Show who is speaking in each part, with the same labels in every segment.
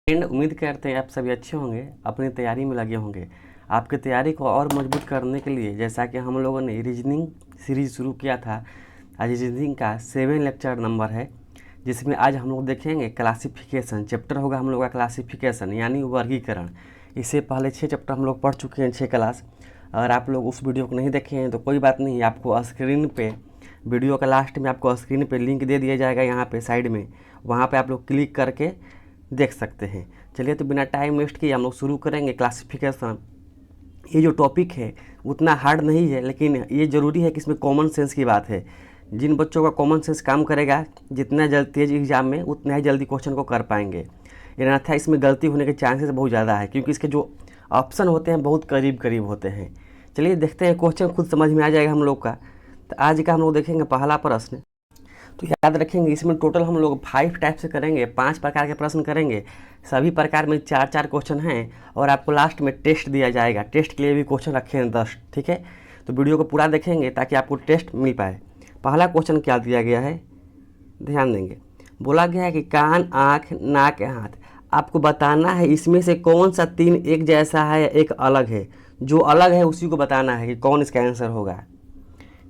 Speaker 1: उम्मीद करते हैं आप सभी अच्छे होंगे, अपनी तैयारी में लगे होंगे। आपकी तैयारी को और मजबूत करने के लिए जैसा कि हम लोगों ने रीजनिंग सीरीज शुरू किया था, आज रीजनिंग का 7 लेक्चर नंबर है, जिसमें आज हम लोग देखेंगे क्लासिफिकेशन। चैप्टर होगा हम लोग का क्लासिफिकेशन यानी वर्गीकरण। इससे पहले 6 चैप्टर हम लोग पढ़ चुके हैं, 6 क्लास। अगर आप लोग उस वीडियो को नहीं देखे हैं तो कोई बात नहीं, आपको स्क्रीन पे वीडियो का लास्ट में आपको स्क्रीन पे लिंक दे दिया जाएगा, यहाँ पे साइड में, वहाँ पे आप लोग क्लिक करके देख सकते हैं। चलिए तो बिना टाइम वेस्ट किए हम लोग शुरू करेंगे क्लासिफिकेशन। ये जो टॉपिक है उतना हार्ड नहीं है, लेकिन ये ज़रूरी है कि इसमें कॉमन सेंस की बात है। जिन बच्चों का कॉमन सेंस काम करेगा, जितना जल्द तेज़ एग्जाम में उतना ही जल्दी क्वेश्चन को कर पाएंगे। अन्यथा इसमें गलती होने के चांसेस बहुत ज़्यादा है, क्योंकि इसके जो ऑप्शन होते हैं बहुत करीब करीब होते हैं। चलिए देखते हैं, क्वेश्चन खुद समझ में आ जाएगा हम लोग का। तो आज का हम लोग देखेंगे पहला प्रश्न। तो याद रखेंगे इसमें टोटल हम लोग 5 टाइप से करेंगे, 5 प्रकार के प्रश्न करेंगे। सभी प्रकार में 4-4 क्वेश्चन हैं और आपको लास्ट में टेस्ट दिया जाएगा। टेस्ट के लिए भी क्वेश्चन रखे हैं 10, ठीक है। तो वीडियो को पूरा देखेंगे ताकि आपको टेस्ट मिल पाए। पहला क्वेश्चन क्या दिया गया है, ध्यान देंगे। बोला गया है कि कान, आँख, नाक, हाथ, आपको बताना है इसमें से कौन सा 3 एक जैसा है या एक अलग है। जो अलग है उसी को बताना है कि कौन इसका आंसर होगा।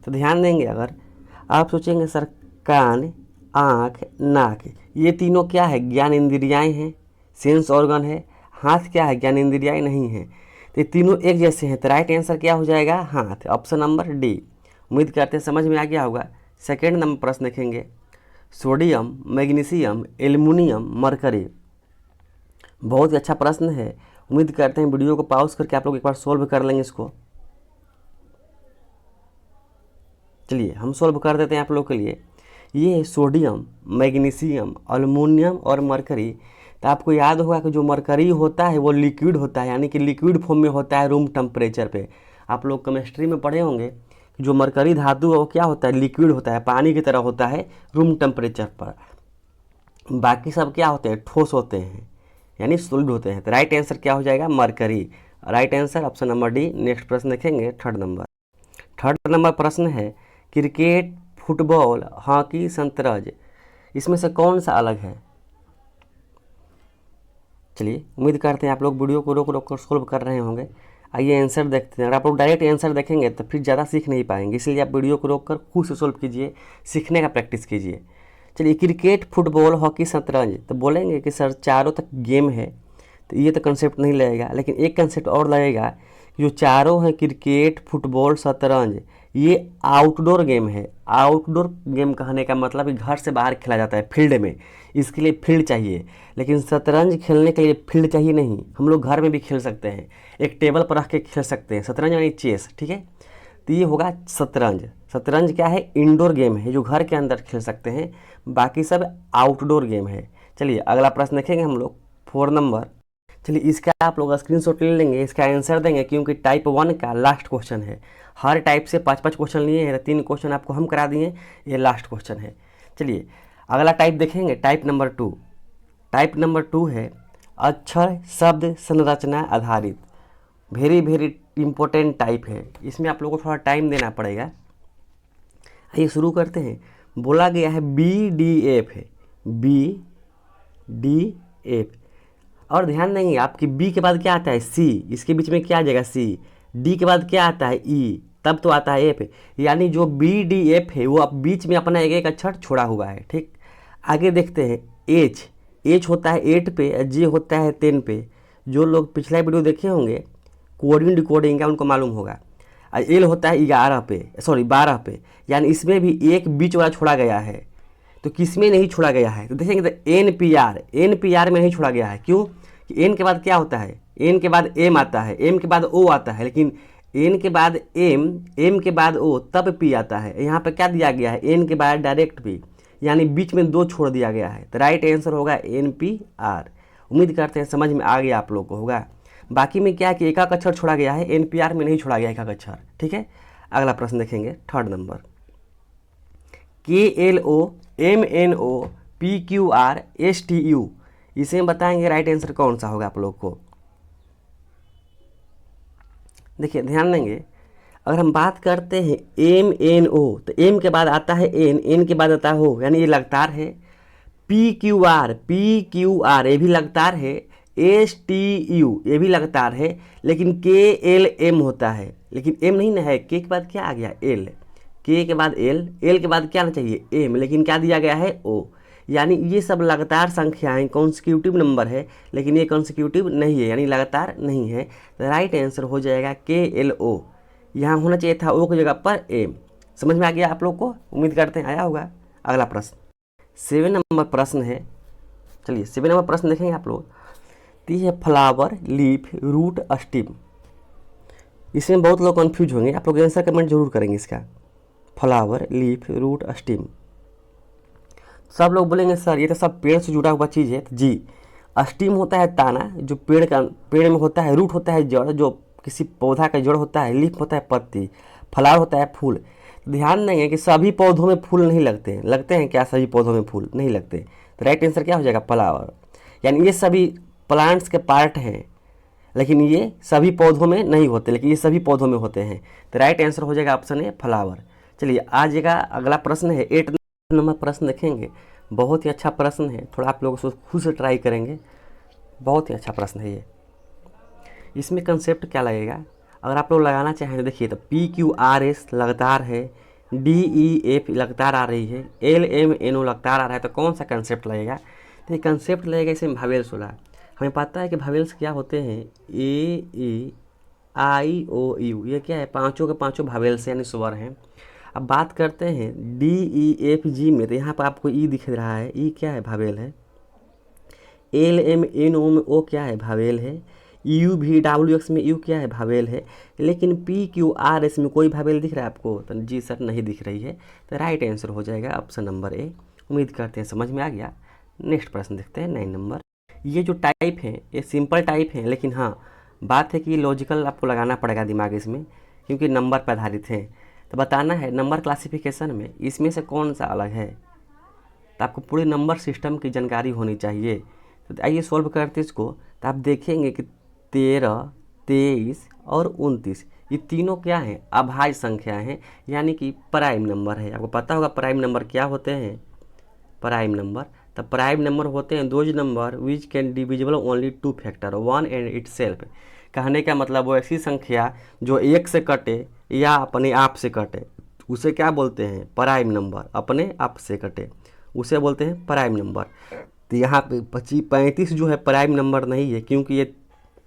Speaker 1: तो ध्यान देंगे, अगर आप सोचेंगे सर कान, आँख, नाक, ये तीनों क्या है, ज्ञान इंद्रियाएँ हैं, सेंस ऑर्गन है। हाथ क्या है, ज्ञान इंद्रियाएँ नहीं है। तो ये तीनों एक जैसे हैं, तो राइट आंसर क्या हो जाएगा, हाथ, ऑप्शन नंबर डी। उम्मीद करते हैं समझ में आ गया होगा। सेकेंड नंबर प्रश्न देखेंगे, सोडियम, मैग्नीशियम, एल्युमिनियम, मरकरी। बहुत ही अच्छा प्रश्न है। उम्मीद करते हैं वीडियो को पॉज करके आप लोग एक बार सोल्व कर लेंगे इसको। चलिए हम सोल्व कर देते हैं आप लोग के लिए। ये है सोडियम, मैग्नीशियम, एल्युमिनियम और मरकरी। तो आपको याद होगा कि जो मरकरी होता है वो लिक्विड होता है, यानी कि लिक्विड फॉर्म में होता है रूम टेम्परेचर पे। आप लोग केमिस्ट्री में पढ़े होंगे कि जो मरकरी धातु है वो क्या होता है, लिक्विड होता है, पानी की तरह होता है रूम टेम्परेचर पर। बाकी सब क्या होते हैं, ठोस होते हैं, यानी सॉलिड होते हैं। तो राइट आंसर क्या हो जाएगा, mercury. Right answer option number D. Next प्रश्न देखेंगे, थर्ड नंबर प्रश्न है, क्रिकेट, फुटबॉल, हॉकी, शतरंज, इसमें से कौन सा अलग है। चलिए उम्मीद करते हैं आप लोग वीडियो को रोक रोक कर सोल्व कर रहे होंगे। आइए आंसर देखते हैं। अगर आप लोग डायरेक्ट आंसर देखेंगे तो फिर ज़्यादा सीख नहीं पाएंगे, इसलिए आप वीडियो को रोक कर खुद से सोल्व कीजिए, सीखने का प्रैक्टिस कीजिए। चलिए क्रिकेट, फुटबॉल, हॉकी, शतरंज, तो बोलेंगे कि सर चारों तक गेम है, तो ये तो कंसेप्ट नहीं लगेगा, लेकिन एक कंसेप्ट और लगेगा। जो चारों हैं क्रिकेट, फुटबॉल, शतरंज, ये आउटडोर गेम है। आउटडोर गेम कहने का मतलब कि घर से बाहर खेला जाता है, फील्ड में। इसके लिए फील्ड चाहिए, लेकिन शतरंज खेलने के लिए फील्ड चाहिए नहीं। हम लोग घर में भी खेल सकते हैं, एक टेबल पर रख के खेल सकते हैं। शतरंज यानी चेस, ठीक है। तो ये होगा शतरंज। शतरंज क्या है, इंडोर गेम है जो घर के अंदर खेल सकते हैं, बाकी सब आउटडोर गेम है। चलिए अगला प्रश्न देखेंगे हम लोग, 4 नंबर। चलिए इसका आप लोग स्क्रीनशॉट ले लेंगे, इसका आंसर देंगे, क्योंकि टाइप 1 का लास्ट क्वेश्चन है। हर टाइप से 5-5 क्वेश्चन लिए हैं, 3 क्वेश्चन आपको हम करा दिए, ये लास्ट क्वेश्चन है। चलिए अगला टाइप देखेंगे, टाइप नंबर 2। टाइप नंबर 2 है अक्षर शब्द संरचना आधारित। वेरी वेरी इंपॉर्टेंट टाइप है, इसमें आप लोगों को थोड़ा टाइम देना पड़ेगा। आइए शुरू करते हैं। बोला गया है BDF है, BDF। और ध्यान देंगे आपकी बी के बाद क्या आता है, सी, इसके बीच में क्या आ जाएगा, सी। डी के बाद क्या आता है, ई, तब तो आता है एफ। यानी जो BDF है वो अब बीच में अपना एक अक्षर छोड़ा हुआ है, ठीक। आगे देखते हैं, एच होता है 8 पे, जे होता है 10 पे। जो लोग पिछला वीडियो देखे होंगे कोडिंग डिकोडिंग का उनको मालूम होगा। एल होता है 12 पे, यानी इसमें भी एक बीच वाला छोड़ा गया है। तो किस में नहीं छोड़ा गया है, तो देखेंगे तो NPR में नहीं छोड़ा गया है। क्यों, कि एन के बाद क्या होता है, एन के बाद एम आता है, एम के बाद ओ आता है, लेकिन एन के बाद एम के बाद ओ, तब पी आता है। यहाँ पे क्या दिया गया है, एन के बाद डायरेक्ट पी, यानी बीच में 2 छोड़ दिया गया है। तो राइट आंसर होगा NPR। उम्मीद करते हैं समझ में आ गया आप लोग को होगा। बाकी में क्या है कि एक अक्षर छोड़ा गया है, NPR में नहीं छोड़ा गया एक अक्षर, ठीक है। अगला प्रश्न देखेंगे, 3rd number, KLO MNO PQR STU, इसे हम बताएंगे राइट आंसर कौन सा होगा आप लोग को। देखिए ध्यान देंगे, अगर हम बात करते हैं MNO, तो एम के बाद आता है एन, एन के बाद आता है हो, यानी ये लगातार है। PQR ये भी लगातार है, STU ये भी लगातार है, लेकिन KLM होता है, लेकिन M नहीं ना है, K के बाद क्या आ गया L, K के बाद L के बाद क्या आना चाहिए M, लेकिन क्या दिया गया है O। यानी ये सब लगातार संख्याएं कॉन्सिक्यूटिव नंबर है, लेकिन ये कॉन्सिक्यूटिव नहीं है, यानी लगातार नहीं है। तो राइट आंसर हो जाएगा KLO। यहाँ होना चाहिए था O की जगह पर M। समझ में आ गया आप लोग को? उम्मीद करते हैं आया होगा। अगला प्रश्न 7 नंबर प्रश्न है। चलिए 7 नंबर प्रश्न देखेंगे आप लोग। तो ये है फ्लावर, लीफ, रूट, स्टिम। इसमें बहुत लोग कंफ्यूज होंगे, आप लोग आंसर कमेंट जरूर करेंगे इसका। Flower, leaf, root, stem. सब लोग बोलेंगे सर ये तो सब पेड़ से जुड़ा हुआ चीज़ है। तो जी, स्टिम होता है ताना जो पेड़ में होता है, रूट होता है जड़ जो किसी पौधा का जड़ होता है, लीफ होता है पत्ती, फ्लावर होता है फूल। ध्यान देंगे कि सभी पौधों में फूल नहीं लगते हैं क्या? सभी पौधों में फूल नहीं लगते। तो राइट आंसर क्या हो जाएगा? फ्लावर। यानी ये सभी प्लांट्स के पार्ट हैं, लेकिन ये सभी पौधों में नहीं होते, लेकिन ये सभी पौधों में होते हैं। तो राइट आंसर हो जाएगा ऑप्शन ए फ्लावर। चलिए आज का अगला प्रश्न है 8 नंबर प्रश्न देखेंगे। बहुत ही अच्छा प्रश्न है, थोड़ा आप लोग खुद से ट्राई करेंगे। बहुत ही अच्छा प्रश्न है ये। इसमें कंसेप्ट क्या लगेगा अगर आप लोग लगाना चाहें तो देखिए, तो PQRS लगातार है, DEF लगातार आ रही है, LMNO लगातार आ रहा है, तो कौन सा कंसेप्ट लगेगा? तो ये कंसेप्ट लगेगा इसमें भावेल्स वाला। हमें पता है कि भावेल्स क्या होते हैं, AEIOU, ये क्या है? पांचों के पांचों भावेल्स यानी स्वर हैं। अब बात करते हैं DEFG में, तो यहाँ पर आपको ई दिख रहा है, ई क्या है? भावेल है। LMNO में ओ क्या है? भावेल है। UVWX में यू क्या है? भावेल है। लेकिन PQRS में कोई भावेल दिख रहा है आपको? तो जी सर नहीं दिख रही है। तो राइट आंसर हो जाएगा ऑप्शन नंबर ए। उम्मीद करते हैं समझ में आ गया। नेक्स्ट प्रश्न देखते हैं 9 नंबर। ये जो टाइप है ये सिंपल टाइप है, लेकिन हाँ बात है कि लॉजिकल आपको लगाना पड़ेगा दिमाग इसमें, क्योंकि नंबर पर आधारित है। तो बताना है नंबर क्लासिफिकेशन में इसमें से कौन सा अलग है। तो आपको पूरे नंबर सिस्टम की जानकारी होनी चाहिए। तो आइए सॉल्व करते इसको। तो आप देखेंगे कि 13, 23 और 29 ये तीनों क्या हैं? अभाज्य संख्या हैं, यानी कि प्राइम नंबर है। आपको पता होगा प्राइम नंबर क्या होते हैं? प्राइम नंबर, तो प्राइम नंबर होते हैं those number which can divisible only 2 factor 1 and itself. कहने का मतलब वो ऐसी संख्या जो एक से कटे या अपने आप से कटे, उसे क्या बोलते हैं? Prime number. अपने आप से कटे उसे बोलते हैं प्राइम नंबर। तो यहाँ पे 35 जो है प्राइम नंबर नहीं है, क्योंकि ये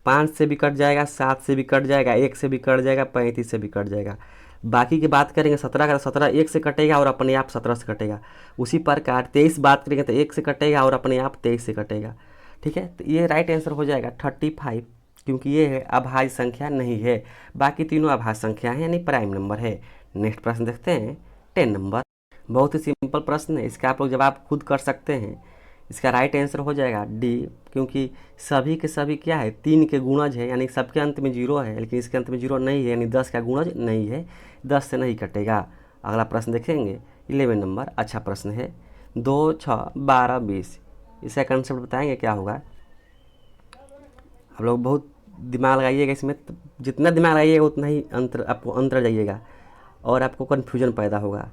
Speaker 1: 5 से भी कट जाएगा, 7 से भी कट जाएगा, 1 से भी कट जाएगा, 35 से भी कट जाएगा। बाकी की बात करेंगे 17 का, 17 1 से कटेगा और अपने आप 17 से कटेगा। उसी प्रकार 23 बात करेंगे तो 1 से कटेगा और अपने आप 23 से कटेगा। ठीक है, तो ये राइट आंसर हो जाएगा 35, क्योंकि ये है अभाज्य संख्या नहीं है। बाकी तीनों अभाज्य संख्या है, यानी प्राइम नंबर है। नेक्स्ट प्रश्न देखते हैं 10 नंबर। बहुत ही सिंपल प्रश्न है, इसका आप लोग जवाब खुद कर सकते हैं। इसका राइट आंसर हो जाएगा डी, क्योंकि सभी के सभी क्या है? 3 के गुणज है, यानी सबके अंत में 0 है, लेकिन इसके अंत में 0 नहीं है, यानी 10 का गुणज नहीं है, 10 से नहीं कटेगा। अगला प्रश्न देखेंगे 11 नंबर। अच्छा प्रश्न है। 2, 6, 12, 20 इसका कंसेप्ट बताएंगे क्या होगा। आप लोग बहुत दिमाग लगाइएगा इसमें, जितना दिमाग लगाइएगा उतना ही आपको अंतर जाइएगा और आपको कन्फ्यूजन पैदा होगा।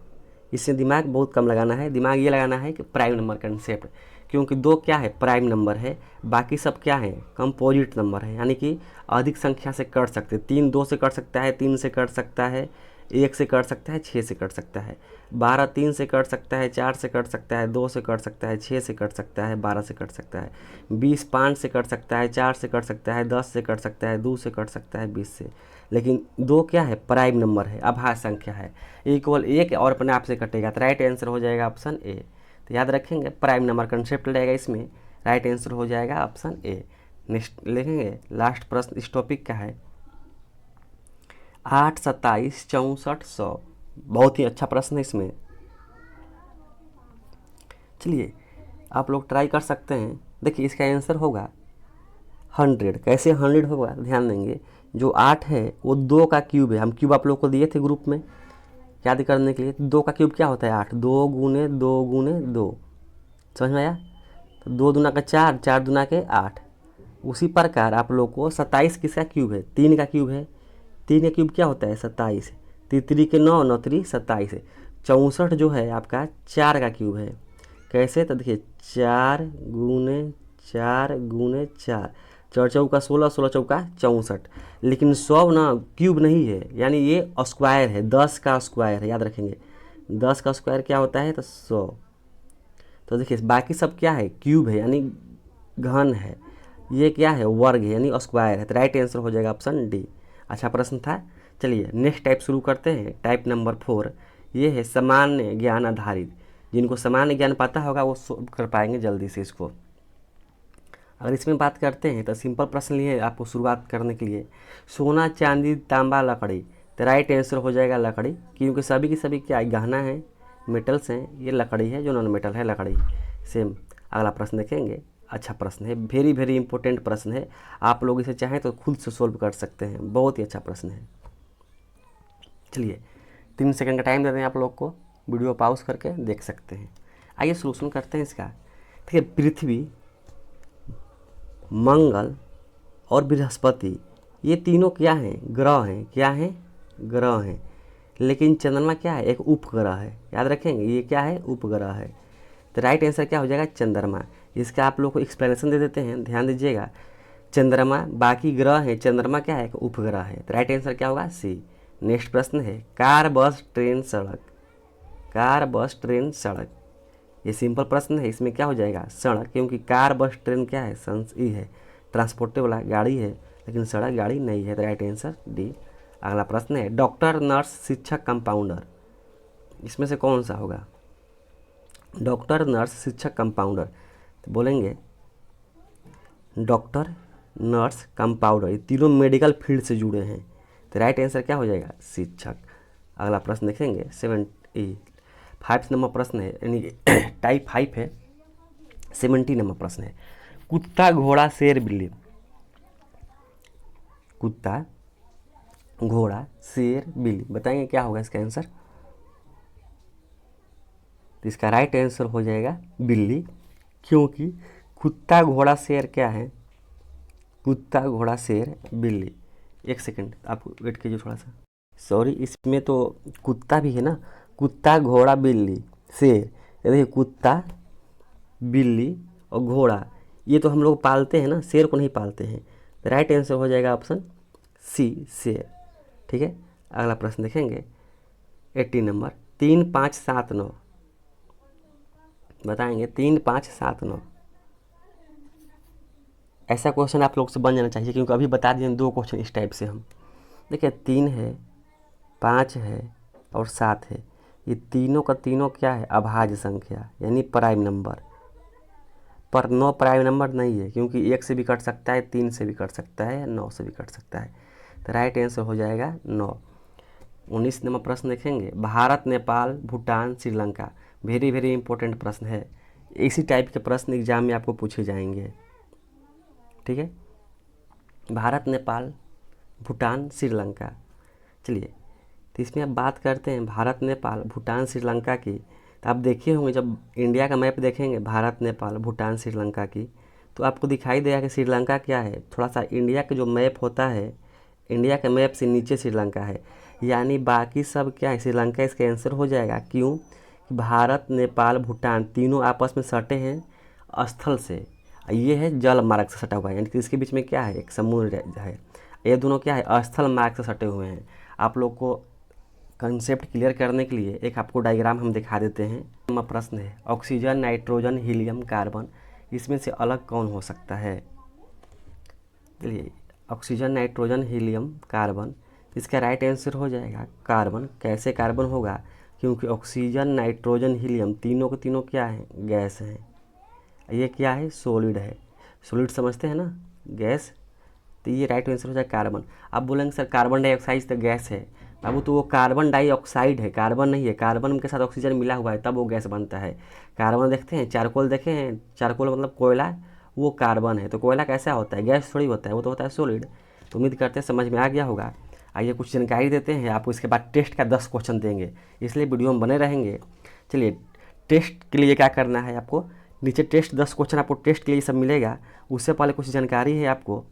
Speaker 1: इससे दिमाग बहुत कम लगाना है। दिमाग ये लगाना है कि प्राइम नंबर कंसेप्ट, क्योंकि 2 क्या है? प्राइम नंबर है। बाकी सब क्या है? कंपोजिट नंबर है, यानी कि अधिक संख्या से कट सकते। 3 2 से कट सकता है, 3 से कट सकता है, 1 से कट सकता है, 6 से कट सकता है। 12 3 से कट सकता है, 4 से कट सकता है, 2 से कट सकता है, 6 से कट सकता है, 12 से कट सकता है। 20 5 से कट सकता है, 4 से कट सकता है, 10 से कट सकता है, 2 से कट सकता है, 20 से। लेकिन 2 क्या है? प्राइम नंबर है, अभाज्य संख्या है, इक्वल 1 और अपने आप से कटेगा। तो राइट आंसर हो जाएगा ऑप्शन ए। तो याद रखेंगे प्राइम नंबर कंसेप्ट लगेगा इसमें, राइट आंसर हो जाएगा ऑप्शन ए। नेक्स्ट लिखेंगे लास्ट प्रश्न इस टॉपिक का है 8, 27, 64, 100। बहुत ही अच्छा प्रश्न है इसमें। चलिए आप लोग ट्राई कर सकते हैं। देखिए इसका आंसर होगा 100। कैसे 100 होगा? ध्यान देंगे, जो 8 है वो 2 का क्यूब है। हम क्यूब आप लोग को दिए थे ग्रुप में याद करने के लिए। 2 का क्यूब क्या होता है? 8। 2 गुने 2 गुने 2, समझ में आया? तो 2 दूना का 4, 4 दूना के 8। उसी प्रकार आप लोग को 27 किसका क्यूब है? 3 का क्यूब है। 3 का क्यूब क्या होता है? 27। 3 के 9, 9 3 27। 64 जो है आपका 4 का क्यूब है। कैसे, तो देखिए 4 गुने 4 गुने 4, 4 चौका 16, 16 चौका 64। लेकिन 100 ना क्यूब नहीं है, यानी ये स्क्वायर है, 10 का स्क्वायर है, याद रखेंगे 10 का स्क्वायर क्या होता है, तो 100। तो देखिए बाकी सब क्या है, क्यूब है यानी घन है, ये क्या है, वर्ग है यानी स्क्वायर है। तो राइट आंसर हो जाएगा ऑप्शन डी। अच्छा प्रश्न था। चलिए नेक्स्ट टाइप शुरू करते हैं, टाइप नंबर 4। ये है सामान्य ज्ञान आधारित। जिनको सामान्य ज्ञान पता होगा वो सोल्व कर पाएंगे जल्दी से इसको। अगर इसमें बात करते हैं तो सिंपल प्रश्न लिए आपको शुरुआत करने के लिए, सोना चांदी तांबा लकड़ी। तो राइट आंसर हो जाएगा लकड़ी, क्योंकि सभी की सभी क्या गहना है, मेटल्स हैं, ये लकड़ी है जो नॉन मेटल है, लकड़ी सेम। अगला प्रश्न देखेंगे, अच्छा प्रश्न है, वेरी वेरी इंपॉर्टेंट प्रश्न है, आप लोग इसे चाहें तो खुद से सोल्व कर सकते हैं, बहुत ही अच्छा प्रश्न है। चलिए 3 सेकंड का टाइम देते हैं आप लोग को, वीडियो पॉज करके देख सकते हैं। आइए सोल्यूशन करते हैं इसका। ठीक है, पृथ्वी, मंगल और बृहस्पति ये तीनों क्या हैं, ग्रह हैं। क्या हैं, ग्रह हैं। लेकिन चंद्रमा क्या है, एक उपग्रह है, याद रखेंगे ये क्या है, उपग्रह है। तो राइट आंसर क्या हो जाएगा, चंद्रमा। इसका आप लोग को एक्सप्लेनेशन दे देते हैं, ध्यान दीजिएगा। चंद्रमा बाकी ग्रह है, चंद्रमा क्या है, एक उपग्रह है। तो राइट आंसर क्या होगा, सी। नेक्स्ट प्रश्न है, कार बस ट्रेन सड़क। कार बस ट्रेन सड़क, ये सिंपल प्रश्न है, इसमें क्या हो जाएगा, सड़क, क्योंकि कार बस ट्रेन क्या है, ई है, ट्रांसपोर्टेबल गाड़ी है, लेकिन सड़क गाड़ी नहीं है। तो राइट आंसर डी। अगला प्रश्न है, डॉक्टर नर्स शिक्षक कंपाउंडर, इसमें से कौन सा होगा, डॉक्टर नर्स शिक्षक कंपाउंडर। तो बोलेंगे डॉक्टर नर्स कंपाउंडर, ये तीनों मेडिकल फील्ड से जुड़े हैं। तो राइट आंसर क्या हो जाएगा, शिक्षक। अगला प्रश्न देखेंगे 5 नंबर प्रश्न है, यानी टाइप 5 है, 70 नंबर प्रश्न है, कुत्ता घोड़ा शेर बिल्ली। कुत्ता घोड़ा शेर बिल्ली, बताएंगे क्या होगा इसका आंसर। तो इसका राइट आंसर हो जाएगा बिल्ली, क्योंकि कुत्ता घोड़ा शेर क्या है, कुत्ता घोड़ा शेर बिल्ली। एक सेकंड आप वेट कीजिए थोड़ा सा, सॉरी इसमें तो कुत्ता भी है ना, कुत्ता घोड़ा बिल्ली शेर। ये देखिए कुत्ता बिल्ली और घोड़ा ये तो हम लोग पालते हैं ना, शेर को नहीं पालते हैं। तो राइट आंसर हो जाएगा ऑप्शन सी, शेर। ठीक है, अगला प्रश्न देखेंगे 80 नंबर, 3 5 7 9, बताएंगे 3 5 7 9। ऐसा क्वेश्चन आप लोग से बन जाना चाहिए, क्योंकि अभी बता दिए 2 क्वेश्चन इस टाइप से हम। देखिए 3 है, 5 है और 7 है, ये तीनों का तीनों क्या है, अभाज्य संख्या यानी प्राइम नंबर। पर 9 प्राइम नंबर नहीं है, क्योंकि 1 से भी कट सकता है, 3 से भी कट सकता है, 9 से भी कट सकता है। तो राइट आंसर हो जाएगा 9। 19 नंबर प्रश्न देखेंगे, Bharat Nepal Bhutan Sri Lanka, very very important प्रश्न है, इसी टाइप के प्रश्न एग्जाम में आपको पूछे जाएंगे। ठीक है, भारत नेपाल भूटान श्रीलंका। चलिए तो इसमें अब बात करते हैं भारत नेपाल भूटान श्रीलंका की। तो आप देखे होंगे जब इंडिया का मैप देखेंगे भारत नेपाल भूटान श्रीलंका की, तो आपको दिखाई देगा कि श्रीलंका क्या है, थोड़ा सा इंडिया का जो मैप होता है, इंडिया के मैप से नीचे श्रीलंका है, यानी बाकी सब क्या है, श्रीलंका इसका आंसर हो जाएगा। क्यों, भारत नेपाल भूटान तीनों आपस में सटे हैं स्थल से, ये है जल मार्ग से सटा हुआ है, यानी कि इसके बीच में क्या है, एक समुद्र है। ये दोनों क्या है, स्थल मार्ग से सटे हुए हैं। आप लोग को कंसेप्ट क्लियर करने के लिए एक आपको डायग्राम हम दिखा देते हैं। प्रश्न है, ऑक्सीजन नाइट्रोजन हीलियम कार्बन, इसमें से अलग कौन हो सकता है। चलिए ऑक्सीजन नाइट्रोजन हीलियम कार्बन, इसका राइट आंसर हो जाएगा कार्बन। कैसे कार्बन होगा, क्योंकि ऑक्सीजन नाइट्रोजन हीलियम तीनों के तीनों क्या है, गैस हैं। ये क्या है, सॉलिड है, सॉलिड समझते हैं ना, गैस। तो ये राइट आंसर हो जाएगा कार्बन। आप बोलेंगे सर कार्बन डाइऑक्साइड तो गैस है, बाबू तो वो कार्बन डाइऑक्साइड है, कार्बन नहीं है, कार्बन के साथ ऑक्सीजन मिला हुआ है तब वो गैस बनता है। कार्बन देखते हैं, चारकोल देखे हैं, चारकोल मतलब कोयला, वो कार्बन है। तो कोयला कैसा होता है, गैस थोड़ी होता है, वो तो होता है सॉलिड। तो उम्मीद करते हैं समझ में आ गया होगा। आइए कुछ जानकारी देते हैं आपको, इसके बाद टेस्ट का 10 क्वेश्चन देंगे, इसलिए वीडियो में बने रहेंगे। चलिए टेस्ट के लिए क्या करना है आपको, नीचे टेस्ट 10 क्वेश्चन आपको टेस्ट के लिए सब मिलेगा। उससे पहले कुछ जानकारी है आपको,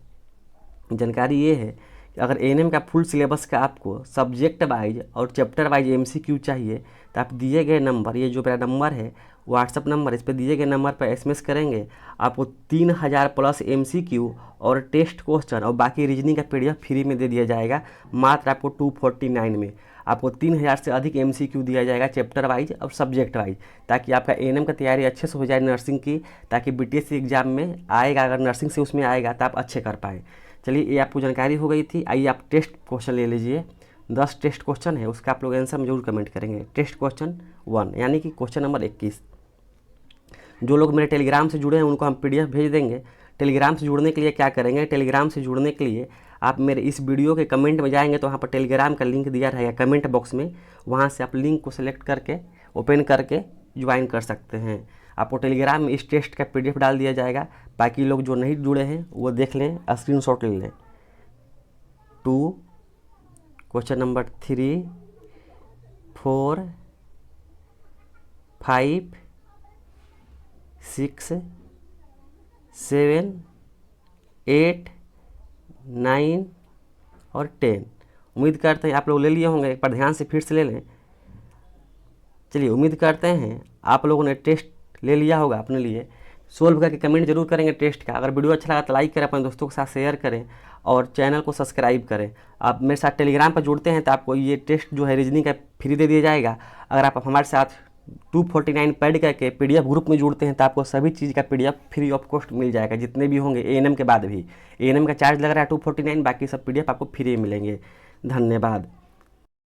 Speaker 1: जानकारी ये है कि अगर एएनएम का फुल सिलेबस का आपको सब्जेक्ट वाइज और चैप्टर वाइज एमसीक्यू चाहिए, तो आप दिए गए नंबर, ये जो मेरा नंबर है व्हाट्सअप नंबर, इस पे दिए गए नंबर पर एसएमएस करेंगे, आपको 3000 प्लस एमसीक्यू और टेस्ट क्वेश्चन और बाकी रीजनिंग का पीडीएफ फ्री में दे दिया जाएगा, मात्र आपको 249 में। आपको 3000 से अधिक एमसीक्यू दिया जाएगा चैप्टर वाइज और सब्जेक्ट वाइज, ताकि आपका एएनएम का तैयारी अच्छे से हो जाए नर्सिंग की, ताकि बीटीएस एग्जाम में आएगा, अगर नर्सिंग से उसमें आएगा तो आप अच्छे कर पाएँ। चलिए, ये आपको जानकारी हो गई थी। आइए आप टेस्ट क्वेश्चन ले लीजिए। 10 टेस्ट क्वेश्चन है, उसका आप लोग आंसर में जरूर कमेंट करेंगे। टेस्ट क्वेश्चन 1 यानी कि क्वेश्चन नंबर 21। जो लोग मेरे टेलीग्राम से जुड़े हैं उनको हम पीडीएफ भेज देंगे। टेलीग्राम से जुड़ने के लिए क्या करेंगे, टेलीग्राम से जुड़ने के लिए आप मेरे इस वीडियो के कमेंट में जाएंगे तो वहाँ पर टेलीग्राम का लिंक दिया रहेगा कमेंट बॉक्स में, वहाँ से आप लिंक को सेलेक्ट करके ओपन करके ज्वाइन कर सकते हैं। आपको टेलीग्राम में इस टेस्ट का पीडीएफ डाल दिया जाएगा। बाकी लोग जो नहीं जुड़े हैं वो देख लें, स्क्रीनशॉट ले लें। 2 क्वेश्चन नंबर 3 4 5 6 7 8 9 और 10। उम्मीद करते हैं आप लोग ले लिए होंगे, एक बार ध्यान से फिर से ले लें। चलिए, उम्मीद करते हैं आप लोगों ने टेस्ट ले लिया होगा अपने लिए। सोल्व करके कमेंट जरूर करेंगे टेस्ट का। अगर वीडियो अच्छा लगा तो लाइक करें, अपने दोस्तों के साथ शेयर करें और चैनल को सब्सक्राइब करें। आप मेरे साथ टेलीग्राम पर जुड़ते हैं तो आपको ये टेस्ट जो है रीजनिंग का फ्री दे दिया जाएगा। अगर आप हमारे साथ 249 पेड करके पीडीएफ ग्रुप में जुड़ते हैं तो आपको सभी चीज़ का पीडीएफ फ्री ऑफ कॉस्ट मिल जाएगा, जितने भी होंगे एएनएम के बाद भी। एएनएम का चार्ज लग रहा है 249, बाकी सब पीडीएफ आपको फ्री मिलेंगे। धन्यवाद।